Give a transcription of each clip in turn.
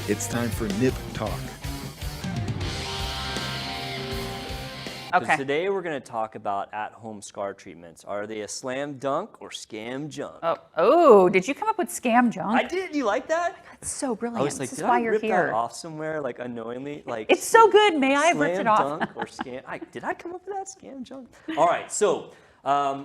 It's time for Nip Talk. Okay. Today we're going to talk about at-home scar treatments. Are they a slam dunk or scam junk? Oh, did you come up with scam junk? I did. You like that? That's so brilliant. I was like, this did is why I you're rip here. that off somewhere, like unknowingly? Like It's so good. May I have ripped it off? Slam dunk or scam? Did I come up with that scam junk? All right. So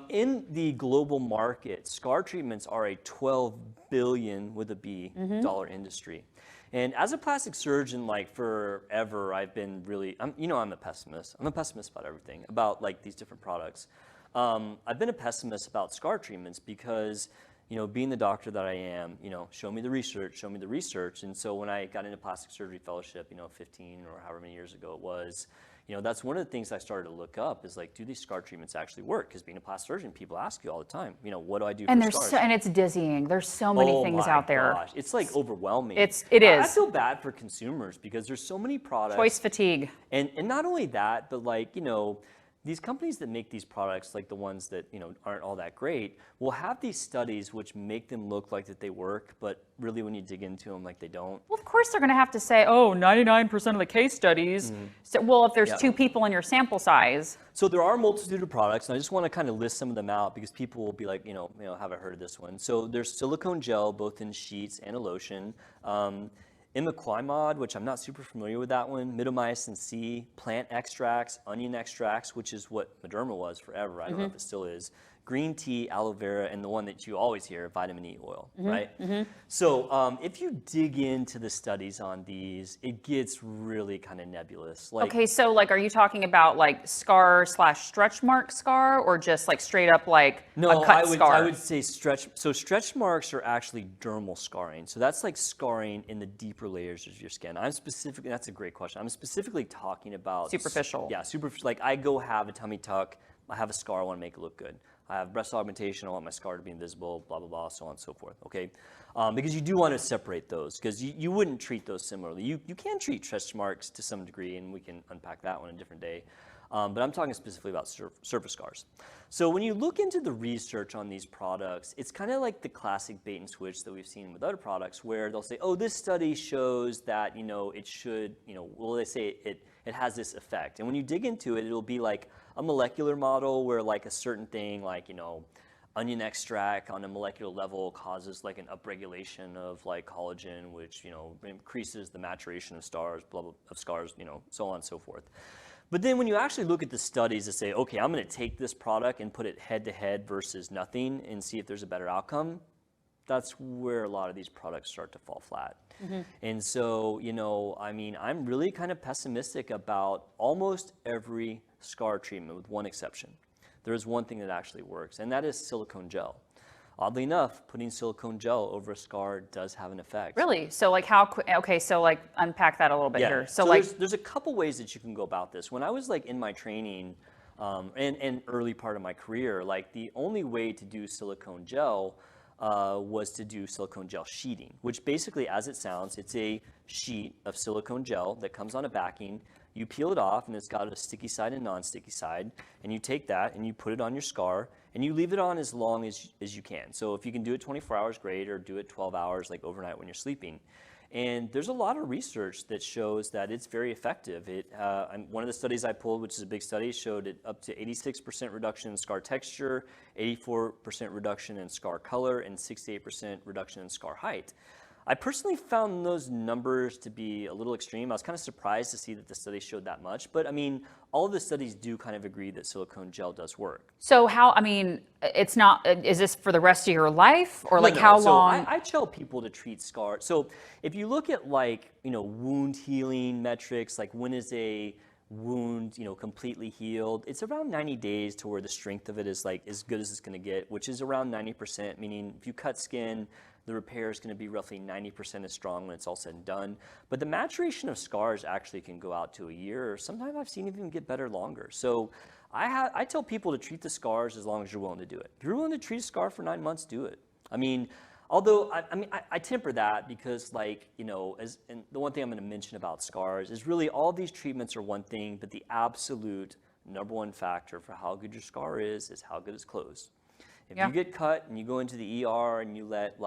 in the global market, scar treatments are a 12 billion with a B dollar industry. And as a plastic surgeon, like forever, I've been really, I'm a pessimist. I'm a pessimist about everything, about like these different products. I've been a pessimist about scar treatments because, being the doctor that I am, show me the research. And so when I got into plastic surgery fellowship, 15 or however many years ago it was, that's one of the things I started to look up is like, do these scar treatments actually work? Because being a plastic surgeon, people ask you all the time, what do I do for scars? And it's dizzying. There's so many things out there. Gosh. It's like overwhelming. It is. I feel bad for consumers because there's so many products. Choice fatigue. And not only that, but like, these companies that make these products, like the ones that, aren't all that great, will have these studies which make them look like that they work, but really when you dig into them, like they don't. Well, of course they're going to have to say, 99% of the case studies. So, well, if there's two people in your sample size. So there are a multitude of products, and I just want to kind of list some of them out because people will be like, have I heard of this one? So there's silicone gel, both in sheets and a lotion. Imiquimod, which I'm not super familiar with that one, mitomycin C, plant extracts, onion extracts, which is what Mederma was forever. I don't know if it still is. Green tea, aloe vera, and the one that you always hear, vitamin E oil, right? So if you dig into the studies on these, it gets really kind of nebulous. Okay, so like, are you talking about like scar/stretch mark scar, or just like straight up like a cut scar? I would say stretch. So stretch marks are actually dermal scarring. So that's like scarring in the deeper layers of your skin. That's a great question. I'm specifically talking about superficial. Yeah, superficial. Like I go have a tummy tuck, I have a scar, I want to make it look good. I have breast augmentation, I want my scar to be invisible, blah, blah, blah, so on and so forth, okay? Because you do want to separate those, because you wouldn't treat those similarly. You can treat stretch marks to some degree, and we can unpack that one a different day. But I'm talking specifically about surface scars. So when you look into the research on these products, it's kind of like the classic bait and switch that we've seen with other products, where they'll say, oh, this study shows that, it should, they say it has this effect. And when you dig into it, it'll be like a molecular model where like a certain thing, like, onion extract on a molecular level causes like an upregulation of like collagen, which, increases the maturation of scars, so on and so forth. But then when you actually look at the studies that say, okay, I'm going to take this product and put it head to head versus nothing and see if there's a better outcome, that's where a lot of these products start to fall flat. And so, I'm really kind of pessimistic about almost every scar treatment with one exception. There is one thing that actually works, and that is silicone gel. Oddly enough, putting silicone gel over a scar does have an effect. Really? So like so like unpack that a little bit here. So like there's a couple ways that you can go about this. When I was like in my training and early part of my career, like the only way to do silicone gel was to do silicone gel sheeting, which basically, as it sounds, it's a sheet of silicone gel that comes on a backing. You peel it off, and it's got a sticky side and non-sticky side, and you take that and you put it on your scar, and you leave it on as long as you can. So if you can do it 24 hours, great, or do it 12 hours, like overnight when you're sleeping. And there's a lot of research that shows that it's very effective. One of the studies I pulled, which is a big study, showed it up to 86% reduction in scar texture, 84% reduction in scar color, and 68% reduction in scar height. I personally found those numbers to be a little extreme. I was kind of surprised to see that the study showed that much. But all of the studies do kind of agree that silicone gel does work. So it's not, is this for the rest of your life, or like how long? So I tell people to treat scars. So if you look at like, wound healing metrics, like when is a wound, completely healed, it's around 90 days to where the strength of it is like as good as it's going to get, which is around 90%, meaning if you cut skin, the repair is going to be roughly 90% as strong when it's all said and done. But the maturation of scars actually can go out to a year, or sometimes I've seen even get better longer. So I tell people to treat the scars as long as you're willing to do it. If you're willing to treat a scar for 9 months, do it. Although I temper that because, and the one thing I'm going to mention about scars is really all these treatments are one thing, but the absolute number one factor for how good your scar is how good it's closed. If you get cut and you go into the ER and you let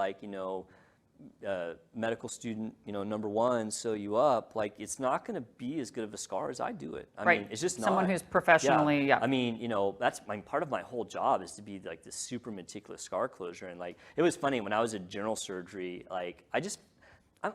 medical student, number one, sew you up, like it's not going to be as good of a scar as I do it. I Right. mean, it's just Someone not. who's professionally, yeah. I mean, that's part of my whole job is to be like this super meticulous scar closure. And like, it was funny when I was in general surgery, like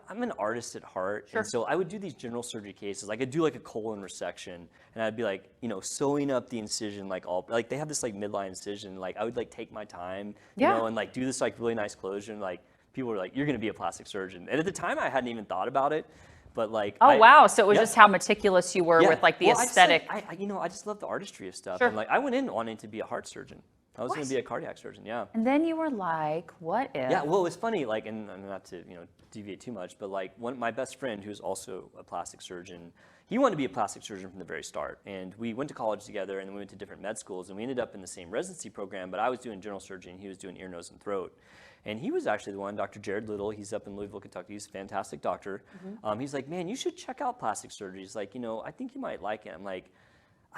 I'm an artist at heart, Sure. and so I would do these general surgery cases. Like I'd do like a colon resection, and I'd be like, sewing up the incision, like they have this like midline incision. Like I would like take my time, and like do this like really nice closure. And like people were like, "You're gonna be a plastic surgeon." And at the time, I hadn't even thought about it, but like. Oh wow! So it was just how meticulous you were with like the aesthetic. I just love the artistry of stuff. Sure. And like I went in wanting to be a heart surgeon. I was going to be a cardiac surgeon, yeah. And then you were like, what if? Yeah, well, it was funny, like, and not to deviate too much, but like my best friend, who's also a plastic surgeon, he wanted to be a plastic surgeon from the very start. And we went to college together, and then we went to different med schools, and we ended up in the same residency program. But I was doing general surgery, and he was doing ear, nose, and throat. And he was actually the one, Dr. Jared Little. He's up in Louisville, Kentucky. He's a fantastic doctor. He's like, man, you should check out plastic surgery. He's like, I think you might like it. I'm like,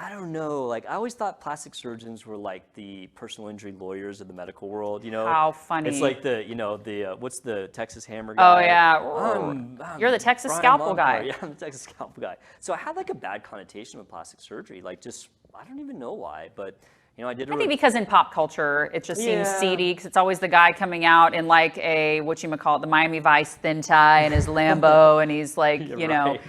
I don't know. Like, I always thought plastic surgeons were like the personal injury lawyers of the medical world. How funny. It's like the what's the Texas Hammer guy? Oh yeah. You're the Texas Brian Scalpel Lomcar. guy. Yeah, I'm the Texas Scalpel guy. So I had like a bad connotation with plastic surgery. Like, just I don't even know why, but I did. I think because in pop culture, it just seems seedy because it's always the guy coming out in like a the Miami Vice thin tie and his Lambo, and he's like, right.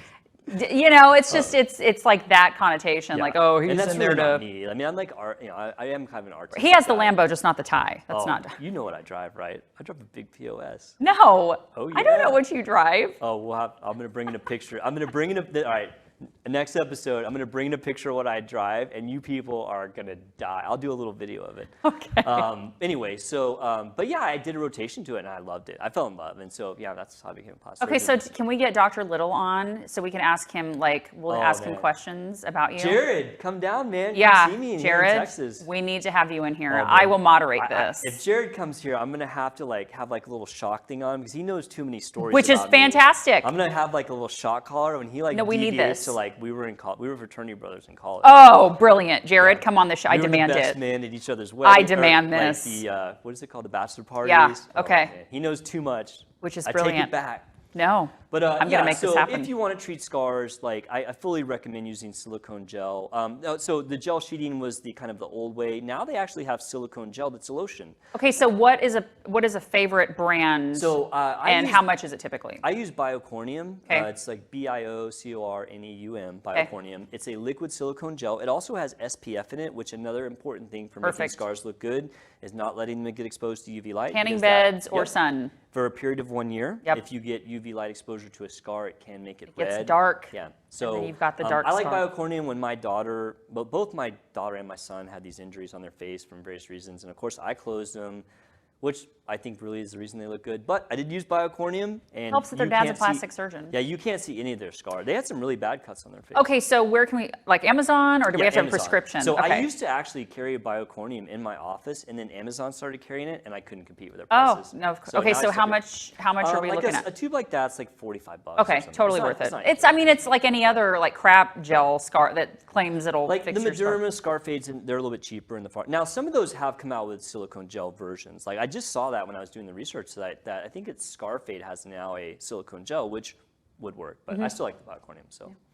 It's just it's like that connotation, Yeah. like, oh, he's and that's in there really to. not me. I mean, I'm like art. I am kind of an artist. He has the Lambo, just not the tie. That's not. You know what I drive, right? I drive a big POS. No. Oh, I don't yeah. know what you drive. Oh, I'm going to bring in a picture. I'm going to bring in all right, next episode, I'm going to bring in a picture of what I drive, and you people are going to die. I'll do a little video of it. Okay. Anyway, so, but yeah, I did a rotation to it, and I loved it. I fell in love, and so, yeah, that's how I became a plastic Okay, so surgeon. can we get Dr. Little on so we can ask him, we'll ask him questions about you? Jared, come down, man. Yeah, Come see me Jared, here in Texas. we need to have you in here. Oh, I man. will moderate this. If Jared comes here, I'm gonna have to have a little shock thing on him because he knows too many stories. Which is about me. fantastic. I'm gonna have like a little shock collar when he No, we need deviates this. to we were in college. We were fraternity brothers in college. Oh, brilliant. Jared, come on the show. I We were demand the best it. men at each other's weddings. I demand like this. the what is it called? The bachelor parties. Yeah, Oh, okay. man. He knows too much. Which is I brilliant. take it back. No, But I'm going to make this happen. if you want to treat scars, I fully recommend using silicone gel. So the gel sheeting was the kind of the old way. Now they actually have silicone gel that's a lotion. Okay, so what is a favorite brand? So how much is it typically? I use Biocorneum. Okay. It's like BIOCORNEUM, Biocorneum. It's a liquid silicone gel. It also has SPF in it, which another important thing for making Perfect. scars look good is not letting them get exposed to UV light. Tanning because beds or yep, sun? For a period of 1 year. Yep. If you get UV light exposure to a scar, it can make it It gets red. dark. Yeah. So then you've got the dark I like scar. Biocorneum when my daughter, both my daughter and my son had these injuries on their face from various reasons. And of course, I closed them, which I think really is the reason they look good. But I did use Biocorneum, and Helps that their you dad's a can't plastic see, surgeon. Yeah, you can't see any of their scar. They had some really bad cuts on their face. Okay, so where can we, Amazon, or do we have to have a Amazon. prescription? So okay. I used to actually carry a Biocorneum in my office, and then Amazon started carrying it, and I couldn't compete with their Oh, prices. no, of course. So Okay, now I so how stick much are we like looking a, at? A tube like that's like $45. or Okay, something. totally It's not- worth it. not It's like any other crap gel scar that claims it'll like fix the your scar. Maderma scar fades, and they're a little bit cheaper in the far. Now some of those have come out with silicone gel versions. Like I just saw that when I was doing the research that I think it's Scarfade has now a silicone gel, which would work, but I still like the Biocorneum. So. Yeah.